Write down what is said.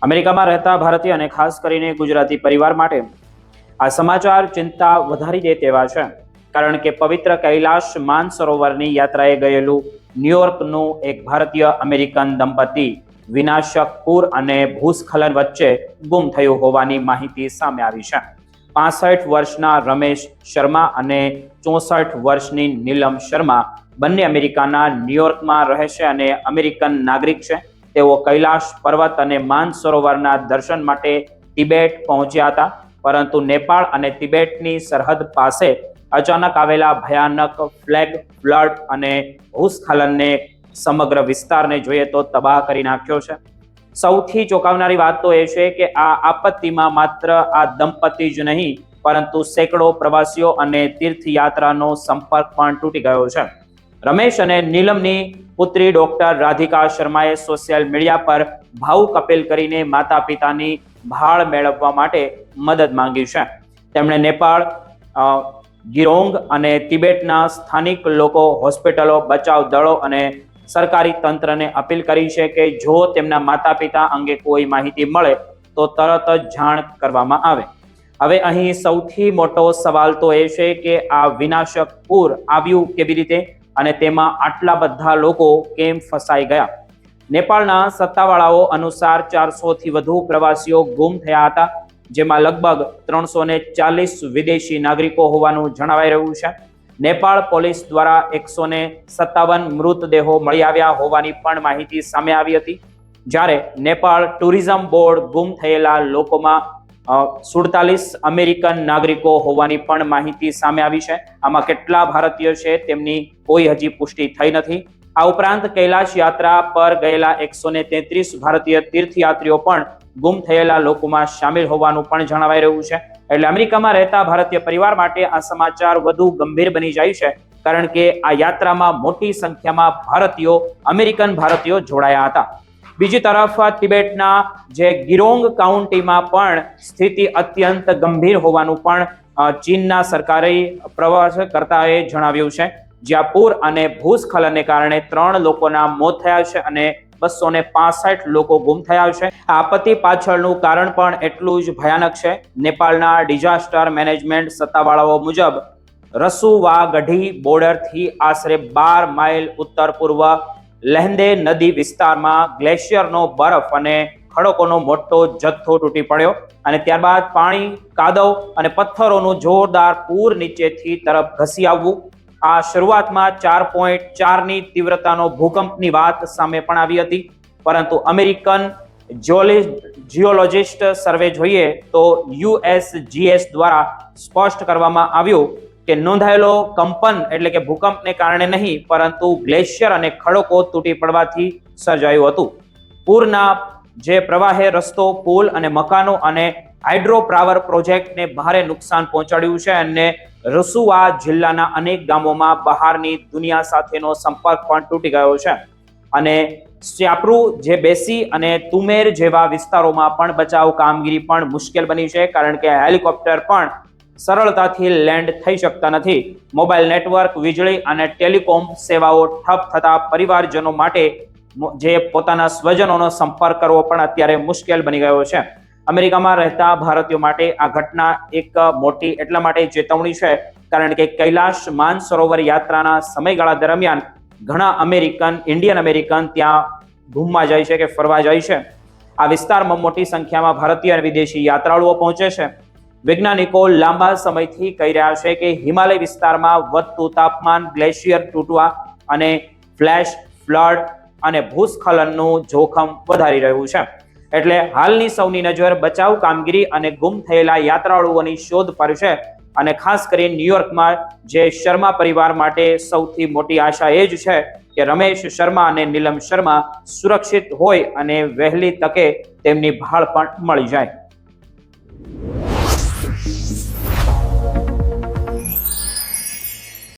અમેરિકામાં રહેતા ભારતીય અને ખાસ કરીને ગુજરાતી પરિવાર માટે આ સમાચાર ચિંતા વધારી દે તેવા છે, કારણ કે પવિત્ર કૈલાશ માનસરોવરની યાત્રાએ ગયેલું ન્યુયોર્કનું એક ભારતીય અમેરિકન દંપતી વિનાશક પૂર અને ભૂસ્ખલન વચ્ચે ગુમ થયું હોવાની માહિતી સામે આવી છે. 65 વર્ષના રમેશ શર્મા અને 64 વર્ષની નીલમ શર્મા બંને અમેરિકાના ન્યુયોર્કમાં રહે છે અને અમેરિકન નાગરિક છે. તેઓ કૈલાશ પર્વત અને માનસરોવરના દર્શન માટે તિબેટ પહોંચ્યા હતા, પરંતુ નેપાળ અને તિબેટની સરહદ પાસે અચાનક આવેલા ભયાનક ફ્લેગ ફ્લડ અને ભૂસ્ખલનને સમગ્ર વિસ્તારને જોઈએ તો તબાહ કરી નાખ્યો છે. સૌથી ચોંકાવનારી વાત તો એ છે કે આ આપત્તિમાં માત્ર આ દંપતી જ નહીં, પરંતુ સેંકડો પ્રવાસીઓ અને તીર્થયાત્રાનો સંપર્ક પણ તૂટી ગયો છે. રમેશ અને નીલમની પુત્રી ડોક્ટર રાધિકા શર્માએ સોશિયલ મીડિયા પર ભાવુક અપીલ કરીને માતા પિતાની ભાળ મેળવવા માટે મદદ માંગી છે. તેમણે નેપાળ, ગિરોંગ અને તિબેટના સ્થાનિક લોકો, હોસ્પિટલો, બચાવ દળો અને સરકારી તંત્રને અપીલ કરી છે કે જો તેમના માતા પિતા અંગે કોઈ માહિતી મળે તો તરત જ જાણ કરવામાં આવે. હવે અહીં સૌથી મોટો સવાલ તો એ છે કે આ વિનાશક પૂર આવ્યું કેવી રીતે અને તેમાં આટલા બધા લોકો કેમ ફસાઈ ગયા. નેપાળના સત્તાવાળાઓ અનુસાર 400થી વધુ પ્રવાસીઓ ગુમ થયા હતા, જેમાં લગભગ 340 વિદેશી નાગરિકો હોવાનું જણાવાઈ રહ્યું છે. નેપાળ પોલીસ દ્વારા 157 મૃતદેહો મળી આવ્યા હોવાની પણ માહિતી સામે આવી હતી, જ્યારે નેપાળ ટુરિઝમ બોર્ડ ગુમ થયેલા લોકોમાં 47 અમેરિકન નાગરિકો હોવાની પણ માહિતી સામે આવી છે. આમાં કેટલા ભારતીય છે તેમની કોઈ હજી પુષ્ટિ થઈ નથી. આ ઉપરાંત કૈલાશ યાત્રા પર ગયેલા 133 ભારતીય તીર્થયાત્રીઓ પણ ગુમ થયેલા લોકોમાં સામેલ હોવાનું પણ જણાવાઈ રહ્યું છે. એટલે અમેરિકામાં રહેતા ભારતીય પરિવાર માટે આ સમાચાર વધુ ગંભીર બની જાય છે, કારણ કે આ યાત્રામાં મોટી સંખ્યામાં અમેરિકન ભારતીયો જોડાયા હતા. બીજી તરફ તિબેટના જે ગિરોંગ કાઉન્ટીમાં પણ સ્થિતિ અત્યંત ગંભીર હોવાનું પણ ચીનના સરકારી પ્રવાસકર્તાએ જણાવ્યું છે, જ્યાં પૂર અને ભૂસ્ખલનને કારણે 3 લોકોના મોત થયા છે અને 265 લોકો ગુમ થયા છે. આ આપત્તિ પાછળનું કારણ પણ એટલું જ ભયાનક છે. નેપાળના ડિઝાસ્ટર મેનેજમેન્ટ સત્તાવાળાઓ મુજબ રસુવાગઢી બોર્ડરથી આશરે 12 માઇલ ઉત્તર પૂર્વ લહેંદે નદી વિસ્તારમાં ગ્લેશિયરનો બરફ અને ખડકોનો મોટો જથ્થો તૂટી પડ્યો અને ત્યારબાદ પાણી, કાદવ અને પથ્થરોનું જોરદાર પૂર નીચેથી તરફ ઘસી આવવું. આ શરૂઆતમાં 4.4ની તીવ્રતાનો ભૂકંપની વાત સામે પણ આવી હતી, પરંતુ અમેરિકન જિયોલોજિસ્ટ સર્વે જોઈએ તો USGS દ્વારા સ્પષ્ટ કરવામાં આવ્યું કે નોંધાયેલો કંપન એટલે કે ભૂકંપને કારણે નહીં, પરંતુ ગ્લેશિયર અને ખડકો તૂટી પડવાથી સર્જાયું હતું. પૂરના જે પ્રવાહે રસ્તો, પુલ અને મકાનો અને હાઇડ્રો પાવર પ્રોજેક્ટને ભારે નુકસાન પહોંચાડ્યું છે અને રસુવા જિલ્લાના અનેક ગામોમાં બહારની દુનિયા સાથેનો સંપર્ક પણ તૂટી ગયો છે. અને સ્યાપ્રુ, જે બેસી અને તુમેર જેવા વિસ્તારોમાં પણ બચાવ કામગીરી પણ મુશ્કેલ બની છે, કારણ કે હેલિકોપ્ટર પણ સરળતાથી લેન્ડ થઈ શકતા નથી. મોબાઈલ નેટવર્ક, વીજળી અને ટેલિકોમ સેવાઓ ઠપ થતા પરિવારજનો માટે જે પોતાના સ્વજનોનો સંપર્ક કરવો પણ અત્યારે મુશ્કેલ બની ગયો છે. અમેરિકામાં રહેતા ભારતીયો માટે આ ઘટના એક મોટી એટલા માટે ચેતવણી છે, કારણ કે કૈલાશ માનસરોવર યાત્રાના સમયગાળા દરમિયાન ઘણા ઇન્ડિયન અમેરિકન ત્યાં ઘૂમવા જાય છે કે ફરવા જાય છે. આ વિસ્તારમાં મોટી સંખ્યામાં ભારતીય અને વિદેશી યાત્રાળુઓ પહોંચે છે. વૈજ્ઞાનિકો લાંબા સમયથી કહી રહ્યા છે કે હિમાલય વિસ્તારમાં વધતું તાપમાન, ગ્લેશિયર તૂટવા અને ફ્લેશ ફ્લડ અને ભૂસ્ખલનનું જોખમ વધારી રહ્યું છે. એટલે હાલની સૌની નજર બચાવ કામગીરી અને ગુમ થયેલા યાત્રાળુઓની શોધ પર છે. અને ખાસ કરીને ન્યુયોર્કમાં જે શર્મા પરિવાર માટે સૌથી મોટી આશા એ જ છે કે રમેશ શર્મા અને નીલમ શર્મા સુરક્ષિત હોય અને વહેલી તકે તેમની ભાળ પણ મળી જાય.